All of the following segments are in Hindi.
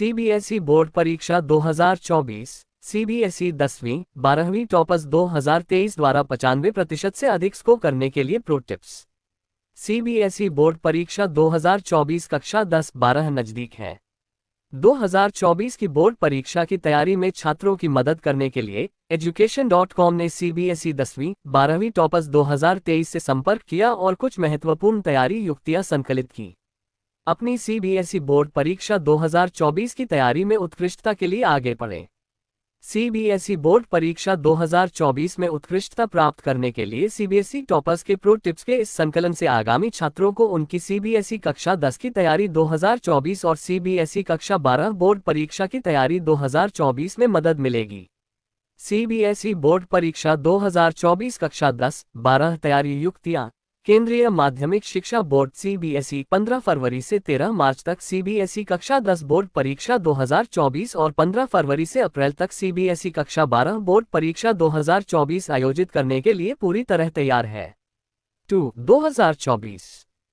सीबीएसई बोर्ड परीक्षा 2024, सीबीएसई 10वीं 12वीं टॉपर्स 2023 द्वारा 95% से अधिक स्कोर करने के लिए प्रो टिप्स। सीबीएसई बोर्ड परीक्षा 2024 कक्षा 10-12 नजदीक है। 2024 की बोर्ड परीक्षा की तैयारी में छात्रों की मदद करने के लिए education.com ने सीबीएसई 10वीं 12वीं टॉपर्स 2023 से संपर्क किया और कुछ महत्वपूर्ण तैयारी युक्तियां संकलित की। अपनी सीबीएसई बोर्ड परीक्षा 2024 की तैयारी में उत्कृष्टता के लिए आगे बढ़ें। सीबीएसई बोर्ड परीक्षा 2024 में उत्कृष्टता प्राप्त करने के लिए सीबीएसई टॉपर्स के प्रो टिप्स के इस संकलन से आगामी छात्रों को उनकी सीबीएसई कक्षा 10 की तैयारी 2024 और सीबीएसई कक्षा 12 बोर्ड परीक्षा की तैयारी 2024 में मदद मिलेगी। सीबीएसई बोर्ड परीक्षा 2024 कक्षा 10-12 तैयारी युक्तियां। केंद्रीय माध्यमिक शिक्षा बोर्ड सीबीएसई 15 फरवरी से 13 मार्च तक सीबीएसई कक्षा 10 बोर्ड परीक्षा 2024 और 15 फरवरी से अप्रैल तक सीबीएसई कक्षा 12 बोर्ड परीक्षा 2024 आयोजित करने के लिए पूरी तरह तैयार है। 2024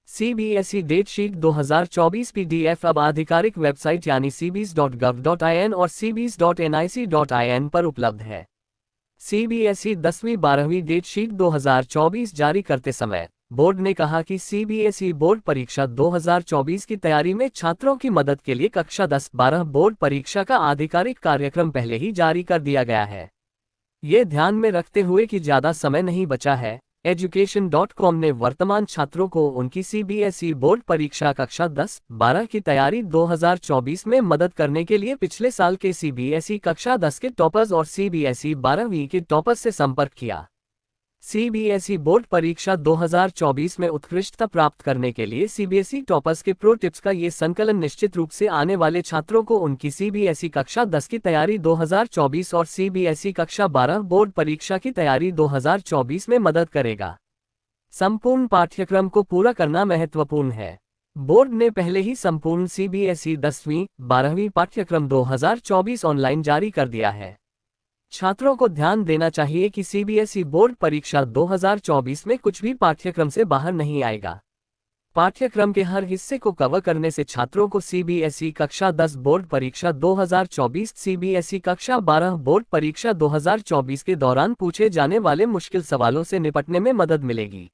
सीबीएसई डेट शीट 2024 पीडीएफ अब आधिकारिक वेबसाइट यानी cbs.gov.in और cbs.nic.in पर उपलब्ध है। सीबीएसई 10वीं-12वीं डेट शीट 2024 जारी करते समय बोर्ड ने कहा कि सीबीएसई बोर्ड परीक्षा 2024 की तैयारी में छात्रों की मदद के लिए कक्षा 10-12 बोर्ड परीक्षा का आधिकारिक कार्यक्रम पहले ही जारी कर दिया गया है। ये ध्यान में रखते हुए कि ज़्यादा समय नहीं बचा है, education.com ने वर्तमान छात्रों को उनकी सीबीएसई बोर्ड परीक्षा कक्षा 10-12 की तैयारी 2024 में मदद करने के लिए पिछले साल के सीबीएसई कक्षा 10 के टॉपर्स और सीबीएसई 12वीं के टॉपर्स से संपर्क किया। सीबीएसई बोर्ड परीक्षा 2024 में उत्कृष्टता प्राप्त करने के लिए सीबीएसई टॉपर्स के प्रो टिप्स का ये संकलन निश्चित रूप से आने वाले छात्रों को उनकी सीबीएसई कक्षा 10 की तैयारी 2024 और सीबीएसई कक्षा 12 बोर्ड परीक्षा की तैयारी 2024 में मदद करेगा। संपूर्ण पाठ्यक्रम को पूरा करना महत्वपूर्ण है। बोर्ड ने पहले ही संपूर्ण सीबीएसई 10वीं 12वीं पाठ्यक्रम 2024 ऑनलाइन जारी कर दिया है। छात्रों को ध्यान देना चाहिए कि सीबीएसई बोर्ड परीक्षा 2024 में कुछ भी पाठ्यक्रम से बाहर नहीं आएगा। पाठ्यक्रम के हर हिस्से को कवर करने से छात्रों को सीबीएसई कक्षा 10 बोर्ड परीक्षा 2024 सीबीएसई कक्षा 12 बोर्ड परीक्षा 2024 के दौरान पूछे जाने वाले मुश्किल सवालों से निपटने में मदद मिलेगी।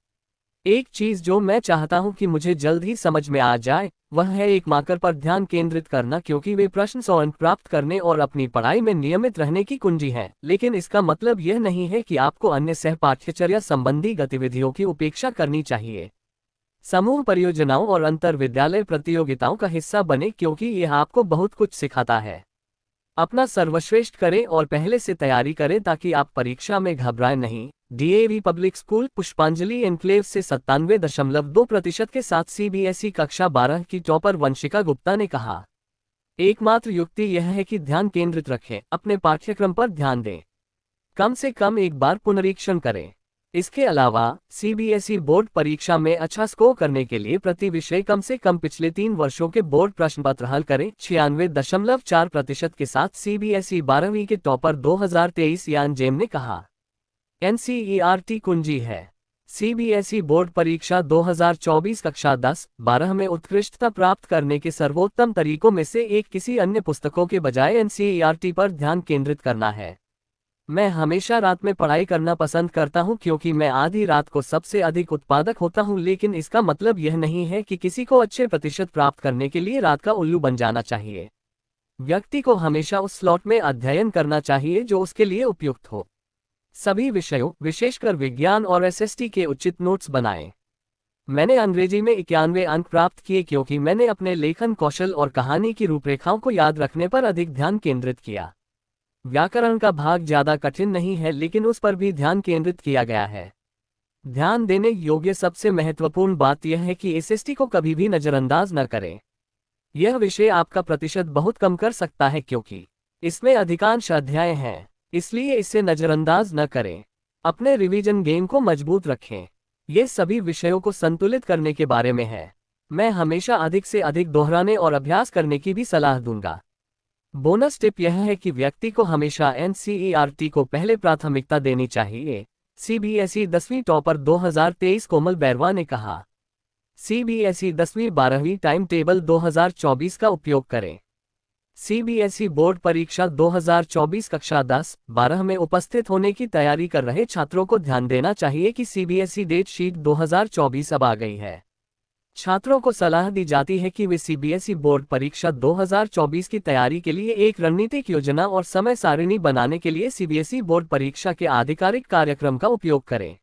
एक चीज जो मैं चाहता हूं कि मुझे जल्द ही समझ में आ जाए, वह है एक मार्कर पर ध्यान केंद्रित करना, क्योंकि वे प्रश्न सौ अंक प्राप्त करने और अपनी पढ़ाई में नियमित रहने की कुंजी हैं। लेकिन इसका मतलब यह नहीं है कि आपको अन्य सहपाठ्यचर्या संबंधी गतिविधियों की उपेक्षा करनी चाहिए। समूह परियोजनाओं और अंतर विद्यालय प्रतियोगिताओं का हिस्सा बने, क्योंकि यह आपको बहुत कुछ सिखाता है। अपना सर्वश्रेष्ठ करें और पहले से तैयारी करें ताकि आप परीक्षा में घबराएं नहीं। डीएवी पब्लिक स्कूल पुष्पांजलि एनक्लेव से 97.2% के साथ सीबीएसई कक्षा 12 की टॉपर वंशिका गुप्ता ने कहा। एकमात्र युक्ति यह है कि ध्यान केंद्रित रखें, अपने पाठ्यक्रम पर ध्यान दें, कम से कम एक बार पुनरीक्षण करें। इसके अलावा सीबीएसई बोर्ड परीक्षा में अच्छा स्कोर करने के लिए प्रति विषय कम से कम पिछले 3 वर्षों के बोर्ड प्रश्न पत्र हल करें। 96.4% के साथ सीबीएसई 12वीं के टॉपर 2023 यान जेम ने कहा। एनसीईआरटी कुंजी है। सीबीएसई बोर्ड परीक्षा 2024 कक्षा 10-12 में उत्कृष्टता प्राप्त करने के सर्वोत्तम तरीकों में से एक किसी अन्य पुस्तकों के बजाय एनसीईआरटी पर ध्यान केंद्रित करना है। मैं हमेशा रात में पढ़ाई करना पसंद करता हूं, क्योंकि मैं आधी रात को सबसे अधिक उत्पादक होता हूं, लेकिन इसका मतलब यह नहीं है कि किसी को अच्छे प्रतिशत प्राप्त करने के लिए रात का उल्लू बन जाना चाहिए। व्यक्ति को हमेशा उस स्लॉट में अध्ययन करना चाहिए जो उसके लिए उपयुक्त हो। सभी विषयों, विशेषकर विज्ञान और एसएसटी के उचित नोट्स बनाएं। मैंने अंग्रेजी में 91 अंक प्राप्त किए, क्योंकि मैंने अपने लेखन कौशल और कहानी की रूपरेखाओं को याद रखने पर अधिक ध्यान केंद्रित किया। व्याकरण का भाग ज्यादा कठिन नहीं है, लेकिन उस पर भी ध्यान केंद्रित किया गया है। ध्यान देने योग्य सबसे महत्वपूर्ण बात यह है कि एसएसटी को कभी भी नजरअंदाज न करें। यह विषय आपका प्रतिशत बहुत कम कर सकता है, क्योंकि इसमें अधिकांश अध्याय हैं, इसलिए इसे नजरअंदाज न करें। अपने रिवीजन गेम को मजबूत रखें। ये सभी विषयों को संतुलित करने के बारे में है। मैं हमेशा अधिक से अधिक दोहराने और अभ्यास करने की भी सलाह दूंगा। बोनस टिप यह है कि व्यक्ति को हमेशा एनसीईआरटी को पहले प्राथमिकता देनी चाहिए। सीबीएसई 10वीं टॉपर 2023 कोमल बैरवा ने कहा। सीबीएसई 10वीं 12वीं टाइम टेबल 2024 का उपयोग करें। सीबीएसई बोर्ड परीक्षा 2024 कक्षा 10-12 में उपस्थित होने की तैयारी कर रहे छात्रों को ध्यान देना चाहिए कि सीबीएसई डेट शीट 2024 अब आ गई है। छात्रों को सलाह दी जाती है कि वे सीबीएसई बोर्ड परीक्षा 2024 की तैयारी के लिए एक रणनीतिक योजना और समय सारिणी बनाने के लिए सीबीएसई बोर्ड परीक्षा के आधिकारिक कार्यक्रम का उपयोग करें।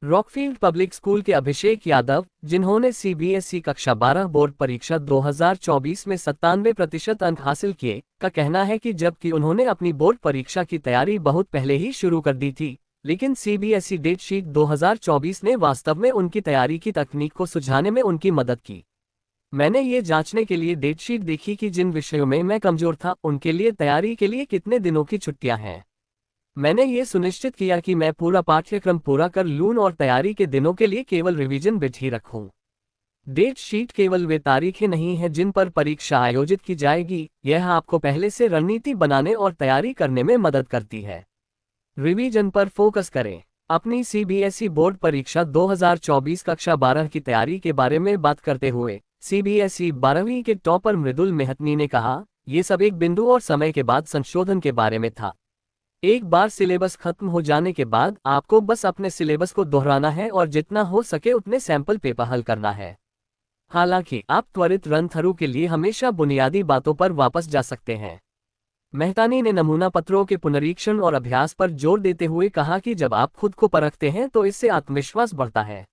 रॉकफील्ड पब्लिक स्कूल के अभिषेक यादव, जिन्होंने सीबीएसई कक्षा 12 बोर्ड परीक्षा 2024 में 97% अंक हासिल किए, का कहना है कि जबकि उन्होंने अपनी बोर्ड परीक्षा की तैयारी बहुत पहले ही शुरू कर दी थी, लेकिन सीबीएसई डेट शीट 2024 ने वास्तव में उनकी तैयारी की तकनीक को सुझाने में उनकी मदद की। मैंने ये जांचने के लिए डेट शीट देखी कि जिन विषयों में मैं कमजोर था उनके लिए तैयारी के लिए कितने दिनों की छुट्टियां हैं। मैंने ये सुनिश्चित किया कि मैं पूरा पाठ्यक्रम पूरा कर लूं और तैयारी के दिनों के लिए केवल रिवीजन बिट ही रखूं। डेट शीट केवल वे तारीखें नहीं हैं जिन पर परीक्षा आयोजित की जाएगी, यह आपको पहले से रणनीति बनाने और तैयारी करने में मदद करती है। रिवीजन पर फोकस करें। अपनी सीबीएसई बोर्ड परीक्षा 2024 कक्षा 12 की तैयारी के बारे में बात करते हुए सीबीएसई 12वीं के टॉपर मृदुल मेहतनी ने कहा, ये सब एक बिंदु और समय के बाद संशोधन के बारे में था। एक बार सिलेबस खत्म हो जाने के बाद आपको बस अपने सिलेबस को दोहराना है और जितना हो सके उतने सैंपल पेपर हल करना है। हालांकि आप त्वरित रन थ्रू के लिए हमेशा बुनियादी बातों पर वापस जा सकते हैं। मेहतानी ने नमूना पत्रों के पुनरीक्षण और अभ्यास पर जोर देते हुए कहा कि जब आप खुद को परखते हैं तो इससे आत्मविश्वास बढ़ता है।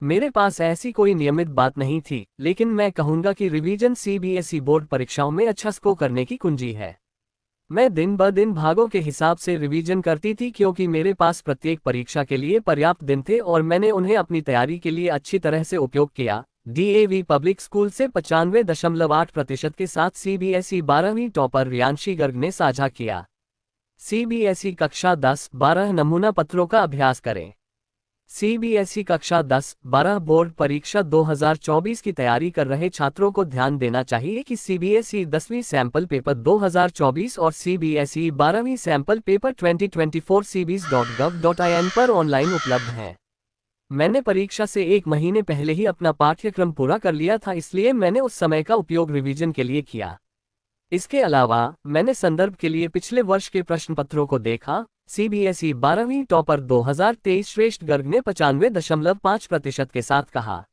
मेरे पास ऐसी कोई नियमित बात नहीं थी, लेकिन मैं कहूंगा कि रिवीजन सीबीएसई बोर्ड परीक्षाओं में अच्छा स्कोर करने की कुंजी है। मैं दिन ब दिन भागों के हिसाब से रिवीजन करती थी क्योंकि मेरे पास प्रत्येक परीक्षा के लिए पर्याप्त दिन थे और मैंने उन्हें अपनी तैयारी के लिए अच्छी तरह से उपयोग किया। डीएवी पब्लिक स्कूल से 95.8% के साथ सीबीएसई 12वीं टॉपर रियांशी गर्ग ने साझा किया। सीबीएसई कक्षा 10-12 नमूना पत्रों का अभ्यास करें। सीबीएसई कक्षा 10-12 बोर्ड परीक्षा 2024 की तैयारी कर रहे छात्रों को ध्यान देना चाहिए कि सीबीएसई 10वीं सैंपल पेपर 2024 और सीबीएसई 12वीं सैंपल पेपर 2024 cbs.gov.in पर ऑनलाइन उपलब्ध हैं। मैंने परीक्षा से एक महीने पहले ही अपना पाठ्यक्रम पूरा कर लिया था, इसलिए मैंने उस समय का उपयोग रिवीजन के लिए किया। इसके अलावा मैंने संदर्भ के लिए पिछले वर्ष के प्रश्न पत्रों को देखा। सीबीएसई 12वीं टॉपर 2023 श्रेष्ठ गर्ग ने 95.5% के साथ कहा।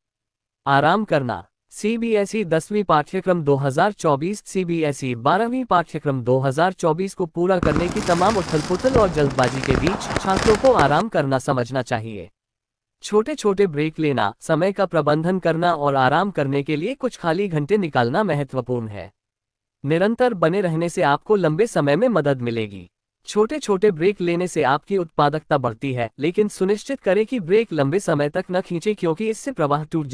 आराम करना। सीबीएसई 10वीं पाठ्यक्रम 2024 सीबीएसई 12वीं पाठ्यक्रम 2024 को पूरा करने की तमाम उथल-पुथल और जल्दबाजी के बीच छात्रों को आराम करना समझना चाहिए। छोटे छोटे ब्रेक लेना, समय का प्रबंधन करना और आराम करने के लिए कुछ खाली घंटे निकालना महत्वपूर्ण है। निरंतर बने रहने से आपको लंबे समय में मदद मिलेगी। छोटे छोटे ब्रेक लेने से आपकी उत्पादकता बढ़ती है, लेकिन सुनिश्चित करें कि ब्रेक लंबे समय तक न खींचे क्योंकि इससे प्रवाह टूट